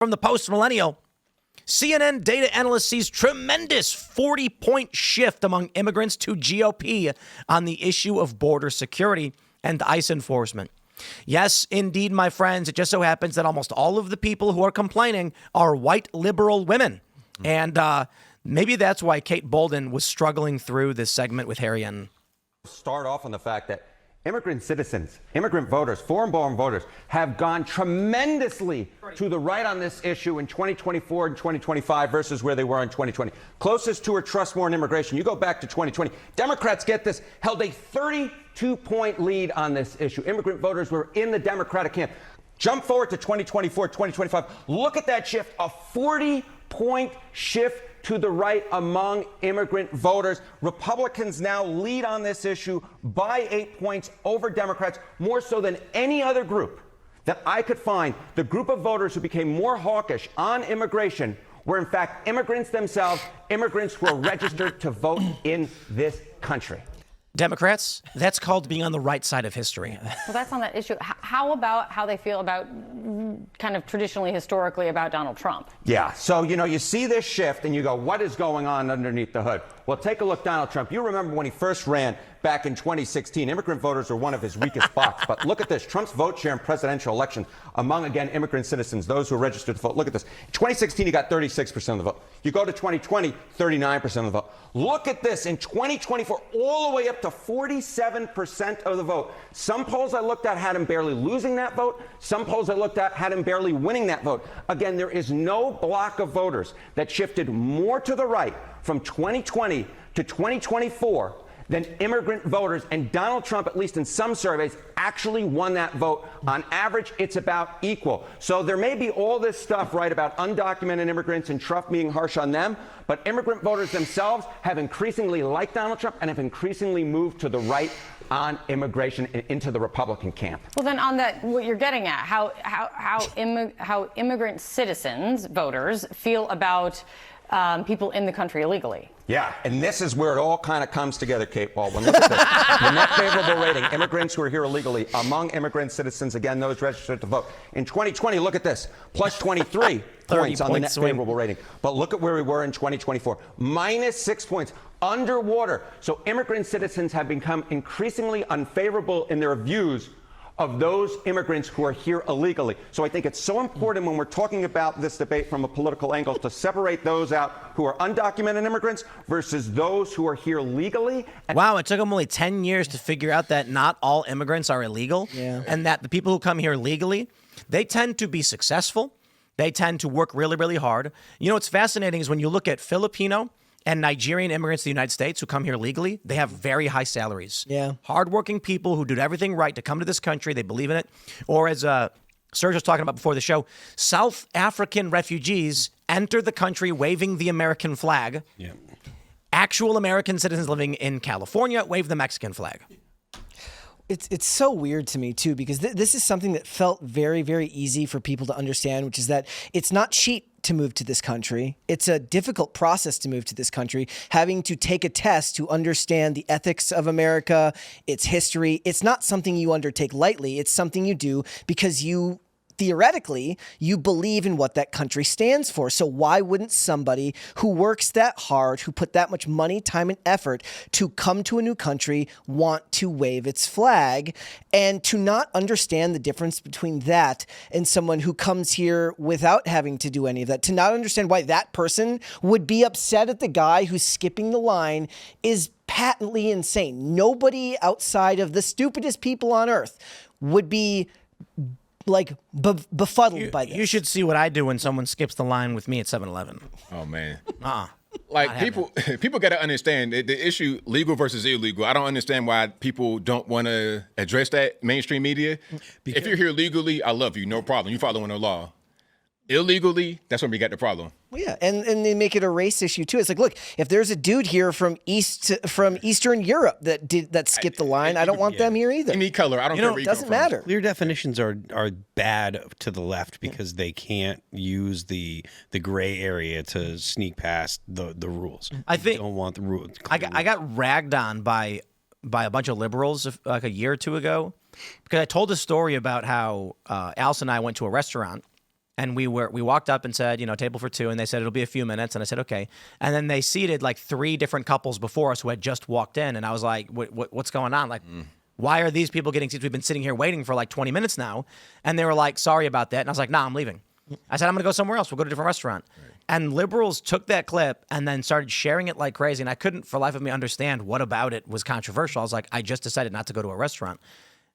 From the post-millennial, CNN data analyst sees tremendous 40-point shift among immigrants to GOP on the issue of border security and ICE enforcement. Yes, indeed, my friends, it just so happens that almost all of the people who are complaining are white liberal women. And maybe that's why Kate Bolden was struggling through this segment with Harry and start off on the fact that immigrant citizens, immigrant voters, foreign-born voters have gone tremendously to the right on this issue in 2024 and 2025 versus where they were in 2020. Closest to or trust more in immigration. You go back to 2020. Democrats, get this, held a 32-point lead on this issue. Immigrant voters were in the Democratic camp. Jump forward to 2024, 2025. Look at that shift, a 40-point shift to the right among immigrant voters. Republicans now lead on this issue by 8 points over Democrats, more so than any other group that I could find. The group of voters who became more hawkish on immigration were, in fact, immigrants themselves, immigrants who are registered to vote in this country. Democrats, that's called being on the right side of history. Well, that's on that issue. How about how they feel about kind of traditionally, historically about Donald Trump? Yeah. So, you see this shift and you go, what is going on underneath the hood? Well, take a look, Donald Trump. You remember when he first ran back in 2016, immigrant voters were one of his weakest spots. But look at this. Trump's vote share in presidential elections among, again, immigrant citizens, those who are registered to vote. Look at this. In 2016, he got 36% of the vote. You go to 2020, 39% of the vote. Look at this. In 2024, all the way up to 47% of the vote. Some polls I looked at had him barely losing that vote. Some polls I looked at had him barely winning that vote. Again, there is no block of voters that shifted more to the right from 2020 to 2024 than immigrant voters, and Donald Trump, at least in some surveys, actually won that vote. On average, it's about equal. So there may be all this stuff, right, about undocumented immigrants and Trump being harsh on them, but immigrant voters themselves have increasingly liked Donald Trump and have increasingly moved to the right on immigration and into the Republican camp. Well, then on that, what you're getting at, how immigrant citizens, voters, feel about people in the country illegally. Yeah, and this is where it all kind of comes together, Kate Baldwin. Look at this. The net favorable rating, immigrants who are here illegally, among immigrant citizens, again, those registered to vote. In 2020, look at this, plus 23 points on the net favorable rating. But look at where we were in 2024, minus 6 points, underwater. So immigrant citizens have become increasingly unfavorable in their views of those immigrants who are here illegally. So I think it's so important when we're talking about this debate from a political angle to separate those out who are undocumented immigrants versus those who are here legally. Wow, it took them only 10 years to figure out that not all immigrants are illegal, and that the people who come here legally, they tend to be successful. They tend to work really, really hard. You know, what's fascinating is when you look at Filipino and Nigerian immigrants to the United States who come here legally, they have very high salaries. Yeah. Hardworking people who do everything right to come to this country. They believe in it. Or as Serge was talking about before the show, South African refugees enter the country waving the American flag. Yeah. Actual American citizens living in California wave the Mexican flag. It's so weird to me, too, because this is something that felt very, very easy for people to understand, which is that it's not cheap to move to this country. It's a difficult process to move to this country, having to take a test to understand the ethics of America, its history. It's not something you undertake lightly. It's something you do because theoretically, you believe in what that country stands for. So why wouldn't somebody who works that hard, who put that much money, time, and effort to come to a new country want to wave its flag? And to not understand the difference between that and someone who comes here without having to do any of that, to not understand why that person would be upset at the guy who's skipping the line is patently insane. Nobody outside of the stupidest people on earth would be befuddled by this. You should see what I do when someone skips the line with me at 7-Eleven. Oh, man. Like people got to understand the issue legal versus illegal. I don't understand why people don't want to address that, mainstream media. If you're here legally, I love you, no problem. You following the law. Illegally, that's when we got the problem. Well, yeah, and they make it a race issue too. It's like, look, if there's a dude here from Eastern Europe that skipped the line, I don't want them here either. Any color, I don't care where you come from. It doesn't matter. Clear definitions are bad to the left because they can't use the gray area to sneak past the rules. I think they don't want the rules. I got ragged on by a bunch of liberals like a year or two ago because I told a story about how Alice and I went to a restaurant And we walked up and said, table for two, and they said it'll be a few minutes, and I said okay. And then they seated like 3 different couples before us who had just walked in, and I was like, what's going on? Like, why are these people getting seats? We've been sitting here waiting for like 20 minutes now, and they were like, sorry about that. And I was like, nah, I'm leaving. I said I'm gonna go somewhere else. We'll go to a different restaurant. Right. And liberals took that clip and then started sharing it like crazy, and I couldn't for life of me understand what about it was controversial. I was like, I just decided not to go to a restaurant.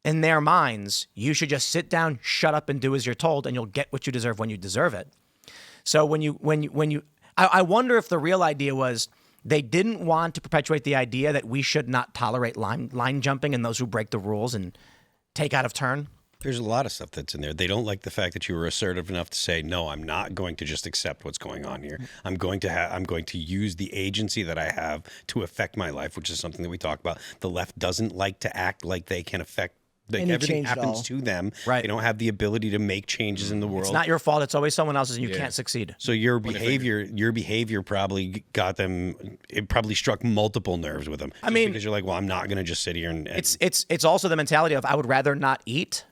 In their minds, you should just sit down, shut up, and do as you're told, and you'll get what you deserve when you deserve it. So I wonder if the real idea was they didn't want to perpetuate the idea that we should not tolerate line jumping and those who break the rules and take out of turn. There's a lot of stuff that's in there. They don't like the fact that you were assertive enough to say, no, I'm not going to just accept what's going on here. I'm going to use the agency that I have to affect my life, which is something that we talk about. The left doesn't like to act like they can affect. Like everything happens to them. Right. They don't have the ability to make changes in the world. It's not your fault. It's always someone else's, and you can't succeed. So your behavior probably got them. It probably struck multiple nerves with them. Because you're like, well, I'm not going to just sit here and. It's also the mentality of I would rather not eat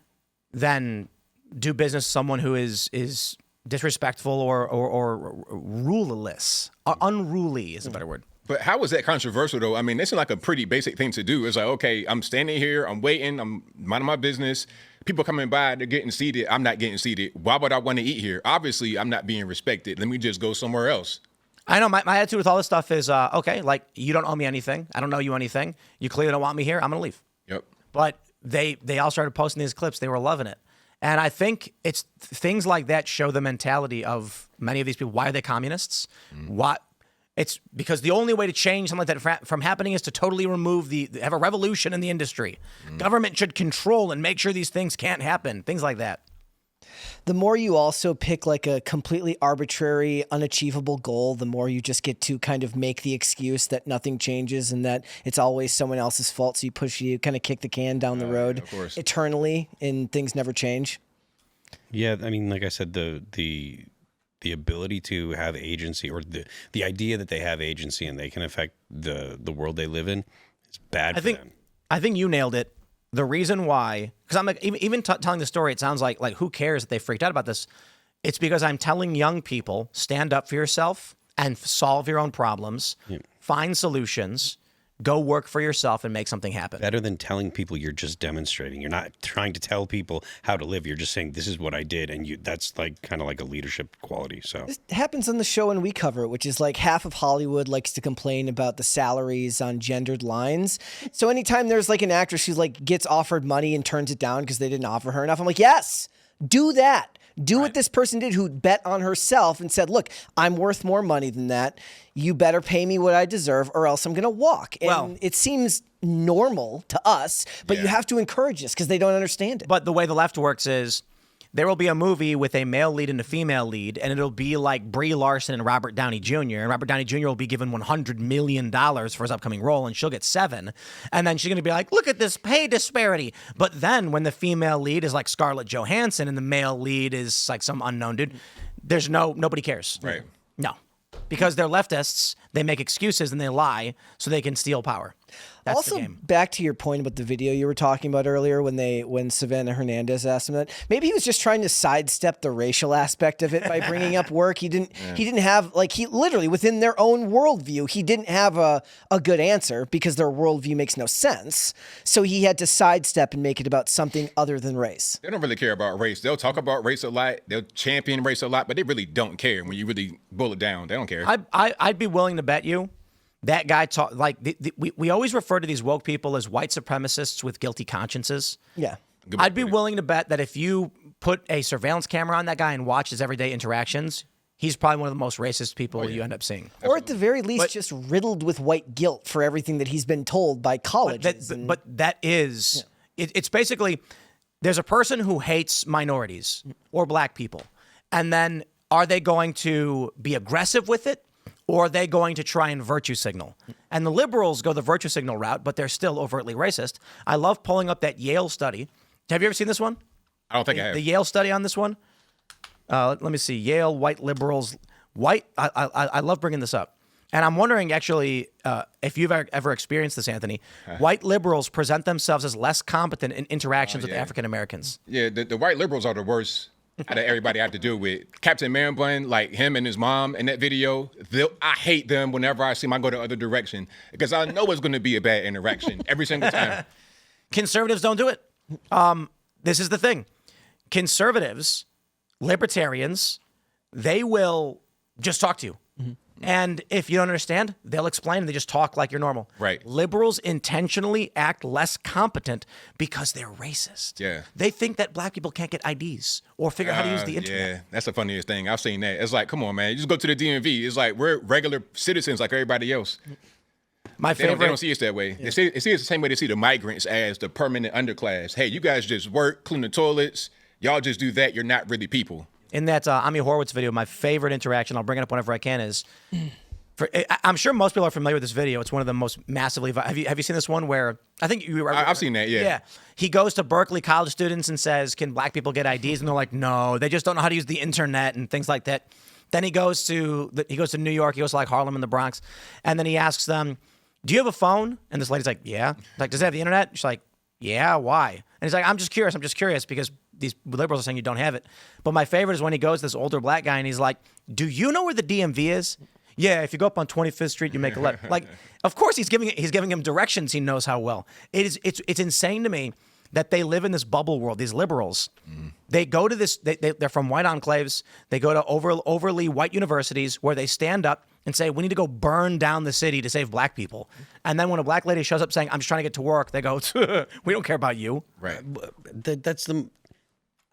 than do business with someone who is disrespectful or ruleless. Unruly is a better word. But how was that controversial, though? I mean, this is like a pretty basic thing to do. It's like, okay, I'm standing here, I'm waiting, I'm minding my business. People coming by, they're getting seated. I'm not getting seated. Why would I want to eat here? Obviously, I'm not being respected. Let me just go somewhere else. I know my attitude with all this stuff is, okay, like, you don't owe me anything. I don't owe you anything. You clearly don't want me here. I'm going to leave. Yep. But they all started posting these clips. They were loving it. And I think it's things like that show the mentality of many of these people. Why are they communists? It's because the only way to change something like that from happening is to totally have a revolution in the industry. Government should control and make sure these things can't happen. Things like that. The more you also pick like a completely arbitrary, unachievable goal, the more you just get to kind of make the excuse that nothing changes and that it's always someone else's fault. So you kind of kick the can down the road eternally and things never change. Yeah, I mean, like I said, the ability to have agency, or the idea that they have agency and they can affect the world they live in, is bad for them. I think you nailed it. The reason why, because I'm like, even telling the story, it sounds like who cares that they freaked out about this? It's because I'm telling young people, stand up for yourself and solve your own problems, find solutions, go work for yourself and make something happen. Better than telling people you're just demonstrating. You're not trying to tell people how to live. You're just saying, this is what I did. And that's like kind of like a leadership quality. So this happens on the show and we cover it, which is like half of Hollywood likes to complain about the salaries on gendered lines. So anytime there's like an actress who like gets offered money and turns it down because they didn't offer her enough, I'm like, yes, do that. Do what this person did who bet on herself and said, look, I'm worth more money than that. You better pay me what I deserve or else I'm going to walk. And it seems normal to us, but you have to encourage this because they don't understand it. But the way the left works is there will be a movie with a male lead and a female lead, and it'll be like Brie Larson and Robert Downey Jr., and Robert Downey Jr. will be given $100 million for his upcoming role, and she'll get 7. And then she's going to be like, look at this pay disparity. But then when the female lead is like Scarlett Johansson and the male lead is like some unknown dude, nobody cares. Right. No. Because they're leftists, they make excuses and they lie so they can steal power. That's also, the game. Back to your point about the video you were talking about earlier when Savannah Hernandez asked him that, maybe he was just trying to sidestep the racial aspect of it by bringing up work. He didn't have, like, he literally, within their own worldview, he didn't have a good answer because their worldview makes no sense. So he had to sidestep and make it about something other than race. They don't really care about race. They'll talk about race a lot. They'll champion race a lot, but they really don't care when you really boil it down. They don't care. I'd be willing to bet you that guy we always refer to these woke people as white supremacists with guilty consciences. Yeah. I'd be willing to bet that if you put a surveillance camera on that guy and watch his everyday interactions, he's probably one of the most racist people you end up seeing. Or at the very least, just riddled with white guilt for everything that he's been told by colleges. But that is, it's basically, there's a person who hates minorities or black people. And then are they going to be aggressive with it? Or are they going to try and virtue signal? And the liberals go the virtue signal route, but they're still overtly racist. I love pulling up that Yale study. Have you ever seen this one? I don't think I have. The Yale study on this one? Let me see. Yale, white liberals. I love bringing this up. And I'm wondering, actually, if you've ever experienced this, Anthony. White liberals present themselves as less competent in interactions with African Americans. Yeah, the white liberals are the worst. out of everybody I have to deal with. Captain Man Bun, like him and his mom in that video, I hate them whenever I see them. I go the other direction because I know it's going to be a bad interaction every single time. Conservatives don't do it. This is the thing. Conservatives, libertarians, they will just talk to you. And if you don't understand, they'll explain and they just talk like you're normal. Right. Liberals intentionally act less competent because they're racist. Yeah. They think that black people can't get IDs or figure out how to use the internet. Yeah, that's the funniest thing. I've seen that. It's like, come on, man. You just go to the DMV. It's like we're regular citizens like everybody else. My They favorite. don't see us that way. Yeah. They see us the same way they see the migrants as the permanent underclass. Hey, you guys just work, clean the toilets. Y'all just do that. You're not really people. In that Ami Horowitz video, my favorite interaction, I'll bring it up whenever I can, is I'm sure most people are familiar with this video. It's one of the most massively. Have you seen this one where I think you were? I've seen that. Yeah. Yeah. He goes to Berkeley college students and says, "Can black people get IDs?" And they're like, "No, they just don't know how to use the internet and things like that." Then he goes to New York. He goes to like Harlem and the Bronx, and then he asks them, "Do you have a phone?" And this lady's like, "Yeah." Like, "Does it have the internet?" She's like, "Yeah." Why? And he's like, I'm just curious because these liberals are saying you don't have it." But my favorite is when he goes to this older black guy and he's like, "Do you know where the DMV is?" "Yeah, if you go up on 25th Street, you make a left." Like, of course he's giving him directions he knows how well. It's insane to me that they live in this bubble world. These liberals, they go to this. They're from white enclaves. They go to overly white universities where they stand up and say, "We need to go burn down the city to save black people." And then when a black lady shows up saying, "I'm just trying to get to work," they go, "We don't care about you." Right. That's the.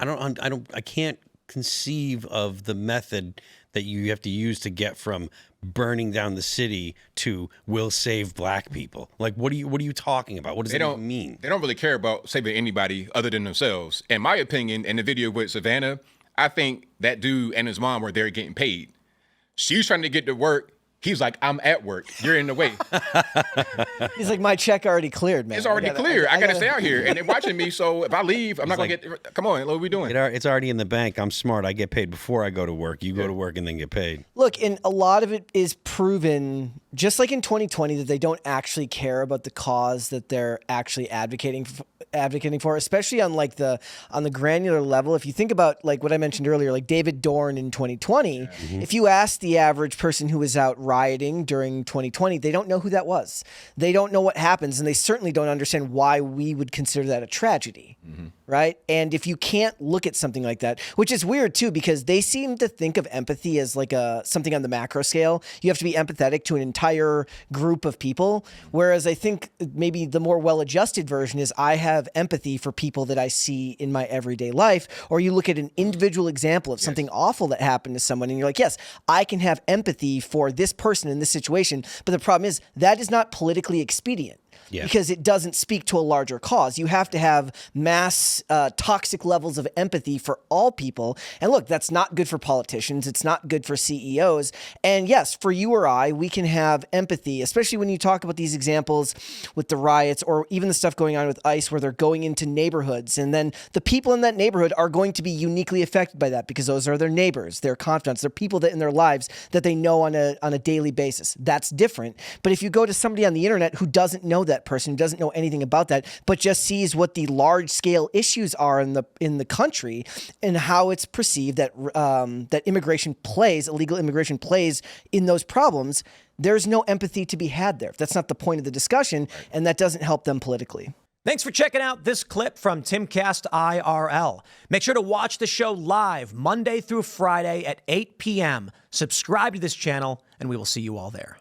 I can't conceive of the method that you have to use to get from burning down the city to "we'll save black people." Like, what are you talking about? What does that even mean? They don't really care about saving anybody other than themselves. In my opinion, in the video with Savannah, I think that dude and his mom were there getting paid. She's trying to get to work. He's like, "I'm at work. You're in the way." He's like, "My check already cleared, man. It's already clear. I got to stay out here. And they're watching me, so if I leave, I'm not going to get... Come on, what are we doing? It's already in the bank. I'm smart. I get paid before I go to work. You go to work and then get paid. Look, and a lot of it is proven, just like in 2020, that they don't actually care about the cause that they're actually advocating for, especially on the granular level. If you think about like what I mentioned earlier, like David Dorn in 2020, if you ask the average person who was out rioting during 2020, they don't know who that was. They don't know what happens, and they certainly don't understand why we would consider that a tragedy. Right? And if you can't look at something like that, which is weird too, because they seem to think of empathy as like something on the macro scale. You have to be empathetic to an entire group of people. Whereas I think maybe the more well-adjusted version is I have empathy for people that I see in my everyday life. Or you look at an individual example of something awful that happened to someone and you're like, yes, I can have empathy for this person in this situation. But the problem is that is not politically expedient. Yeah. Because it doesn't speak to a larger cause. You have to have mass toxic levels of empathy for all people. And look, that's not good for politicians. It's not good for CEOs. And yes, for you or I, we can have empathy, especially when you talk about these examples with the riots or even the stuff going on with ICE where they're going into neighborhoods. And then the people in that neighborhood are going to be uniquely affected by that because those are their neighbors, their confidants, they're people that in their lives that they know on a daily basis. That's different. But if you go to somebody on the internet who doesn't know that person, who doesn't know anything about that, but just sees what the large scale issues are in the country and how it's perceived that that illegal immigration plays in those problems, there's no empathy to be had there. That's not the point of the discussion, and that doesn't help them politically. Thanks for checking out this clip from Timcast IRL. Make sure to watch the show live Monday through Friday at 8 p.m. Subscribe to this channel, and we will see you all there.